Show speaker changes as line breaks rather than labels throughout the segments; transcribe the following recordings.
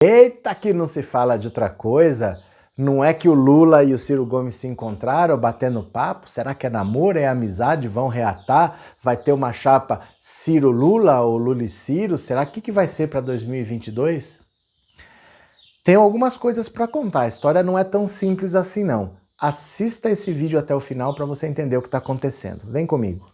Eita, que não se fala de outra coisa. Não é que o Lula e o Ciro Gomes se encontraram batendo papo? Será que é namoro, é amizade? Vão reatar? Vai ter uma chapa Ciro-Lula ou Lula e Ciro? Será que vai ser para 2022? Tenho algumas coisas para contar, a história não é tão simples assim não. Assista esse vídeo até o final para você entender o que está acontecendo. Vem comigo.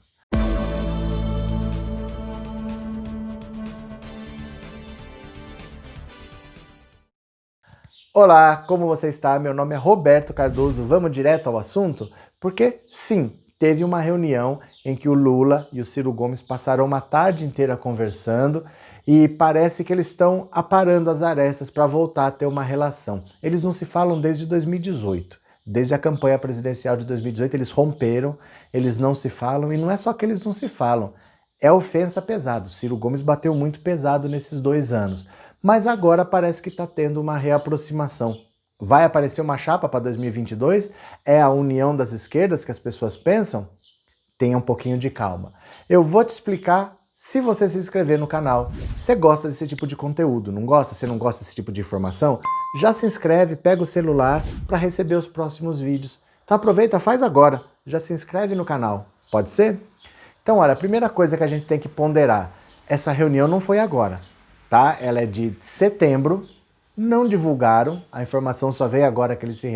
Olá, como você está? Meu nome é Roberto Cardoso. Vamos direto ao assunto? Porque, sim, teve uma reunião em que o Lula e o Ciro Gomes passaram uma tarde inteira conversando e parece que eles estão aparando as arestas para voltar a ter uma relação. Eles não se falam desde 2018. Desde a campanha presidencial de 2018, eles romperam, eles não se falam, e não é só que eles não se falam, é ofensa pesada. O Ciro Gomes bateu muito pesado nesses 2 anos. Mas agora parece que está tendo uma reaproximação. Vai aparecer uma chapa para 2022? É a união das esquerdas que as pessoas pensam? Tenha um pouquinho de calma. Eu vou te explicar se você se inscrever no canal. Você gosta desse tipo de conteúdo, não gosta? Você não gosta desse tipo de informação? Já se inscreve, pega o celular para receber os próximos vídeos. Então aproveita, faz agora. Já se inscreve no canal. Pode ser? Então, olha, a primeira coisa que a gente tem que ponderar, essa reunião não foi agora. Tá? Ela é de setembro, não divulgaram, a informação só veio agora que eles se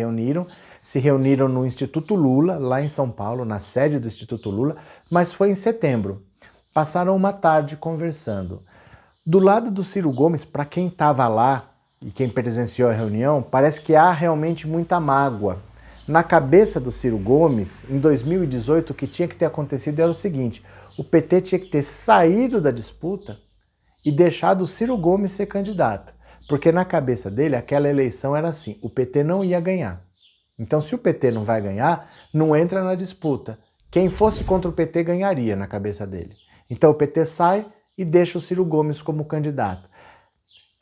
reuniram no Instituto Lula, lá em São Paulo, na sede do Instituto Lula, mas foi em setembro. Passaram uma tarde conversando. Do lado do Ciro Gomes, para quem estava lá e quem presenciou a reunião, parece que há realmente muita mágoa. Na cabeça do Ciro Gomes, em 2018, o que tinha que ter acontecido era o seguinte: o PT tinha que ter saído da disputa e deixado o Ciro Gomes ser candidato. Porque na cabeça dele, aquela eleição era assim, o PT não ia ganhar. Então, se o PT não vai ganhar, não entra na disputa. Quem fosse contra o PT ganharia na cabeça dele. Então o PT sai e deixa o Ciro Gomes como candidato.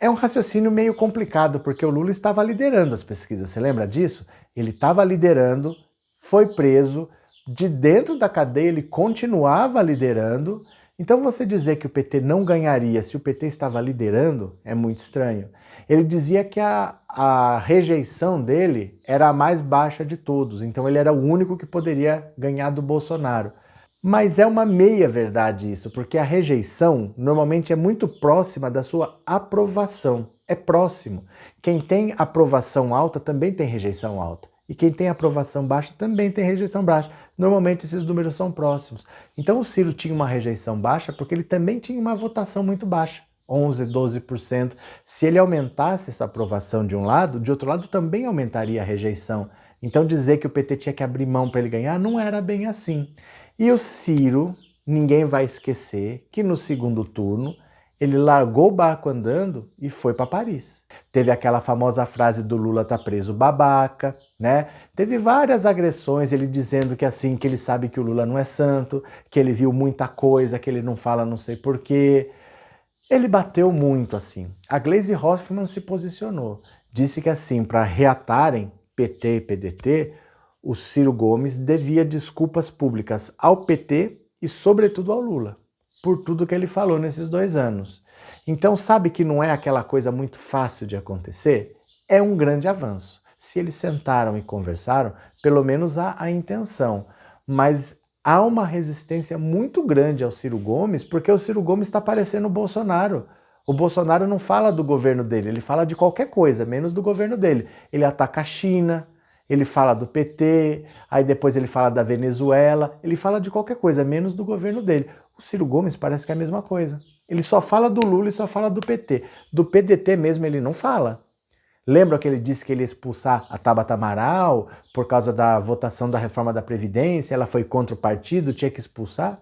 É um raciocínio meio complicado, porque o Lula estava liderando as pesquisas, você lembra disso? Ele estava liderando, foi preso, de dentro da cadeia ele continuava liderando. Então você dizer que o PT não ganharia se o PT estava liderando é muito estranho. Ele dizia que a rejeição dele era a mais baixa de todos, então ele era o único que poderia ganhar do Bolsonaro. Mas é uma meia-verdade isso, porque a rejeição normalmente é muito próxima da sua aprovação. É próximo. Quem tem aprovação alta também tem rejeição alta. E quem tem aprovação baixa também tem rejeição baixa. Normalmente esses números são próximos. Então o Ciro tinha uma rejeição baixa porque ele também tinha uma votação muito baixa. 11, 12%. Se ele aumentasse essa aprovação de um lado, de outro lado também aumentaria a rejeição. Então dizer que o PT tinha que abrir mão para ele ganhar não era bem assim. E o Ciro, ninguém vai esquecer que no segundo turno ele largou o barco andando e foi para Paris. Teve aquela famosa frase do Lula tá preso babaca, né? Teve várias agressões, ele dizendo que assim, que ele sabe que o Lula não é santo, que ele viu muita coisa, que ele não fala não sei porquê. Ele bateu muito assim. A Gleisi Hoffmann se posicionou. Disse que assim, para reatarem PT e PDT, o Ciro Gomes devia desculpas públicas ao PT e sobretudo ao Lula, por tudo que ele falou nesses 2 anos. Então sabe que não é aquela coisa muito fácil de acontecer? É um grande avanço. Se eles sentaram e conversaram, pelo menos há a intenção. Mas há uma resistência muito grande ao Ciro Gomes, porque o Ciro Gomes está parecendo o Bolsonaro. O Bolsonaro não fala do governo dele, ele fala de qualquer coisa, menos do governo dele. Ele ataca a China, ele fala do PT, aí depois ele fala da Venezuela, ele fala de qualquer coisa, menos do governo dele. O Ciro Gomes parece que é a mesma coisa. Ele só fala do Lula e só fala do PT. Do PDT mesmo ele não fala. Lembra que ele disse que ele ia expulsar a Tabata Amaral por causa da votação da reforma da Previdência, ela foi contra o partido, tinha que expulsar?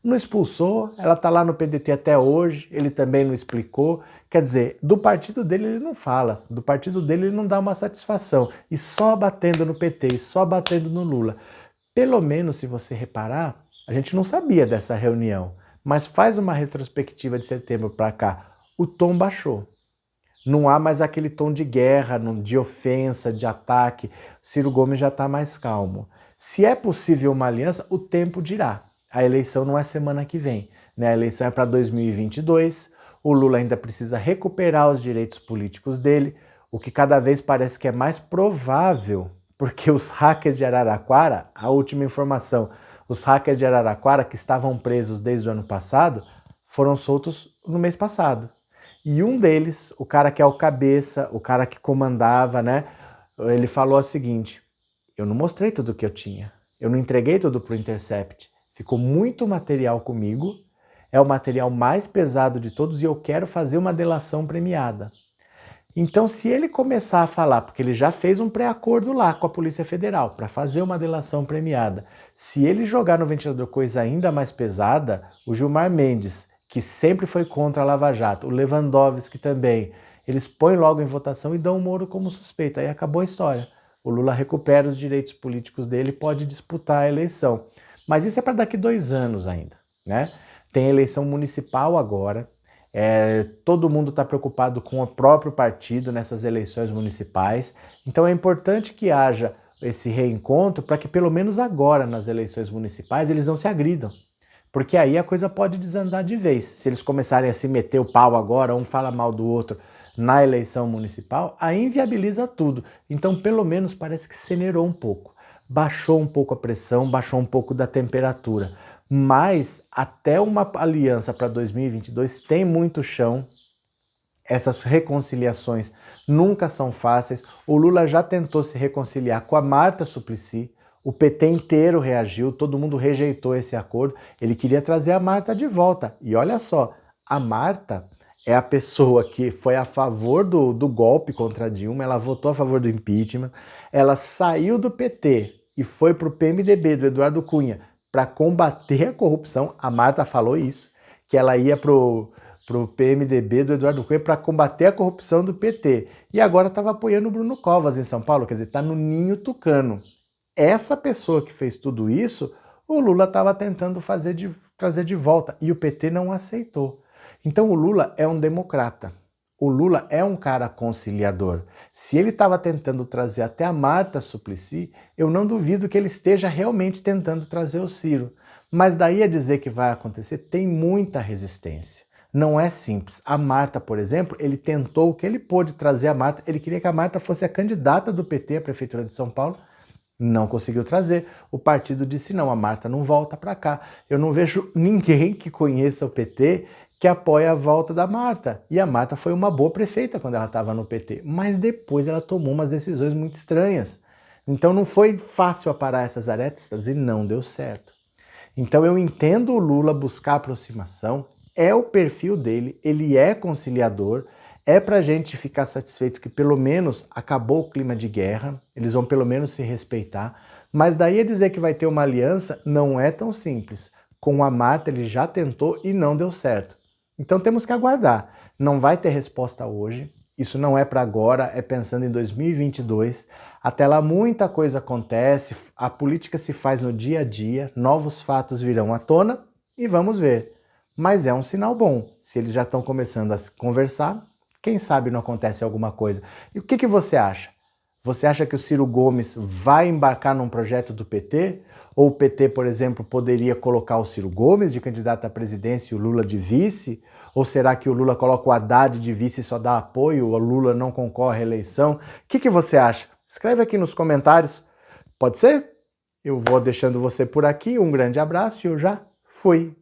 Não expulsou, ela está lá no PDT até hoje, ele também não explicou. Quer dizer, do partido dele ele não fala, do partido dele ele não dá uma satisfação. E só batendo no PT, e só batendo no Lula. Pelo menos, se você reparar, a gente não sabia dessa reunião, mas faz uma retrospectiva de setembro para cá, o tom baixou. Não há mais aquele tom de guerra, de ofensa, de ataque. Ciro Gomes já está mais calmo. Se é possível uma aliança, o tempo dirá. A eleição não é semana que vem, né? A eleição é para 2022. o Lula ainda precisa recuperar os direitos políticos dele, o que cada vez parece que é mais provável, porque os hackers de Araraquara, a última informação, os hackers de Araraquara que estavam presos desde o ano passado, foram soltos no mês passado. E um deles, o cara que é o cabeça, o cara que comandava, né? Ele falou o seguinte: eu não mostrei tudo o que eu tinha, eu não entreguei tudo para o Intercept, ficou muito material comigo, é o material mais pesado de todos e eu quero fazer uma delação premiada. Então, se ele começar a falar, porque ele já fez um pré-acordo lá com a Polícia Federal para fazer uma delação premiada, se ele jogar no ventilador coisa ainda mais pesada, o Gilmar Mendes, que sempre foi contra a Lava Jato, o Lewandowski também, eles põem logo em votação e dão o Moro como suspeito. Aí acabou a história. O Lula recupera os direitos políticos dele e pode disputar a eleição. Mas isso é para daqui 2 anos ainda, né? Tem eleição municipal agora. Todo mundo está preocupado com o próprio partido nessas eleições municipais. Então é importante que haja esse reencontro para que pelo menos agora nas eleições municipais eles não se agridam. Porque aí a coisa pode desandar de vez. Se eles começarem a se meter o pau agora, um fala mal do outro na eleição municipal, aí inviabiliza tudo. Então, pelo menos, parece que acelerou um pouco. Baixou um pouco a pressão, baixou um pouco da temperatura. Mas até uma aliança para 2022 tem muito chão. Essas reconciliações nunca são fáceis. O Lula já tentou se reconciliar com a Marta Suplicy. O PT inteiro reagiu, todo mundo rejeitou esse acordo. Ele queria trazer a Marta de volta. E olha só, a Marta é a pessoa que foi a favor do golpe contra Dilma, ela votou a favor do impeachment, ela saiu do PT e foi para o PMDB do Eduardo Cunha para combater a corrupção. A Marta falou isso, que ela ia para o PMDB do Eduardo Cunha para combater a corrupção do PT. E agora estava apoiando o Bruno Covas em São Paulo, quer dizer, está no ninho tucano. Essa pessoa que fez tudo isso, o Lula estava tentando trazer de volta e o PT não aceitou. Então o Lula é um democrata. O Lula é um cara conciliador. Se ele estava tentando trazer até a Marta Suplicy, eu não duvido que ele esteja realmente tentando trazer o Ciro. Mas daí a dizer que vai acontecer, tem muita resistência. Não é simples. A Marta, por exemplo, ele tentou o que ele pôde trazer a Marta. Ele queria que a Marta fosse a candidata do PT à Prefeitura de São Paulo. Não conseguiu trazer. O partido disse não, a Marta não volta para cá. Eu não vejo ninguém que conheça o PT que apoia a volta da Marta. E a Marta foi uma boa prefeita quando ela estava no PT, mas depois ela tomou umas decisões muito estranhas. Então não foi fácil aparar essas arestas e não deu certo. Então eu entendo o Lula buscar aproximação, é o perfil dele, ele é conciliador, é pra gente ficar satisfeito que pelo menos acabou o clima de guerra, eles vão pelo menos se respeitar, mas daí a dizer que vai ter uma aliança não é tão simples. Com a Marta ele já tentou e não deu certo. Então temos que aguardar. Não vai ter resposta hoje, isso não é para agora, é pensando em 2022. Até lá muita coisa acontece, a política se faz no dia a dia, novos fatos virão à tona e vamos ver. Mas é um sinal bom, se eles já estão começando a conversar, quem sabe não acontece alguma coisa. E o que você acha? Você acha que o Ciro Gomes vai embarcar num projeto do PT? Ou o PT, por exemplo, poderia colocar o Ciro Gomes de candidato à presidência e o Lula de vice? Ou será que o Lula coloca o Haddad de vice e só dá apoio, o Lula não concorre à eleição? O que você acha? Escreve aqui nos comentários. Pode ser? Eu vou deixando você por aqui. Um grande abraço e eu já fui.